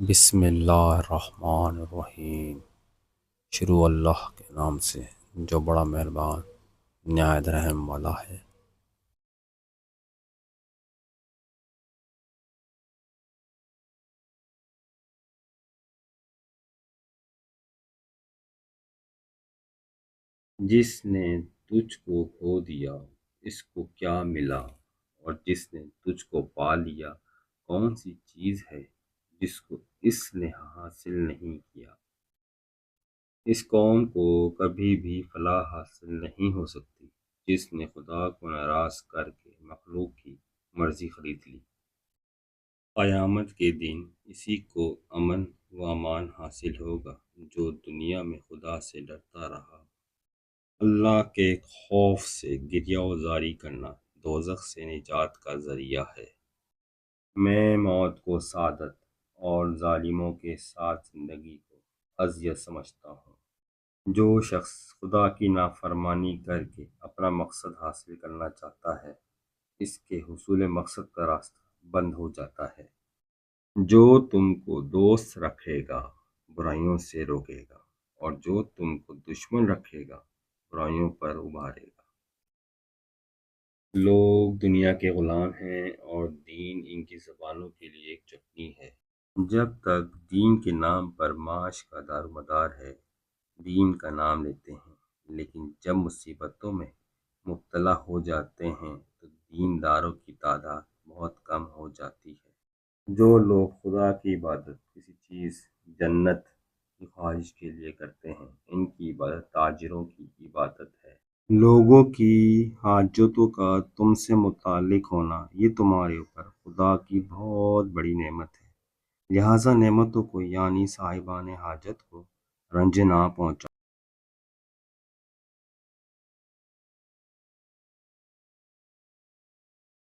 بسم اللہ الرحمن الرحیم۔ شروع اللہ کے نام سے جو بڑا مہربان نہایت رحم والا ہے۔ جس نے تجھ کو کھو دیا اس کو کیا ملا، اور جس نے تجھ کو پا لیا کون سی چیز ہے جس کو اس نے حاصل نہیں کیا۔ اس قوم کو کبھی بھی فلاح حاصل نہیں ہو سکتی جس نے خدا کو ناراض کر کے مخلوق کی مرضی خرید لی۔ قیامت کے دن اسی کو امن و امان حاصل ہوگا جو دنیا میں خدا سے ڈرتا رہا۔ اللہ کے خوف سے گریہ و زاری کرنا دوزخ سے نجات کا ذریعہ ہے۔ میں موت کو سعادت اور ظالموں کے ساتھ زندگی کو اذیت سمجھتا ہوں۔ جو شخص خدا کی نافرمانی کر کے اپنا مقصد حاصل کرنا چاہتا ہے اس کے حصول مقصد کا راستہ بند ہو جاتا ہے۔ جو تم کو دوست رکھے گا برائیوں سے روکے گا، اور جو تم کو دشمن رکھے گا برائیوں پر ابھارے گا۔ لوگ دنیا کے غلام ہیں اور دین ان کی زبانوں کے لیے ایک چٹنی ہے۔ جب تک دین کے نام پر معاش کا دار و مدار ہے دین کا نام لیتے ہیں، لیکن جب مصیبتوں میں مبتلا ہو جاتے ہیں تو دینداروں کی تعداد بہت کم ہو جاتی ہے۔ جو لوگ خدا کی عبادت کسی چیز جنت کی خواہش کے لیے کرتے ہیں ان کی عبادت تاجروں کی عبادت ہے۔ لوگوں کی حاجتوں کا تم سے متعلق ہونا یہ تمہارے اوپر خدا کی بہت بڑی نعمت ہے، لہٰذا نعمتوں کو یعنی صاحبان حاجت کو رنج نہ پہنچاؤ۔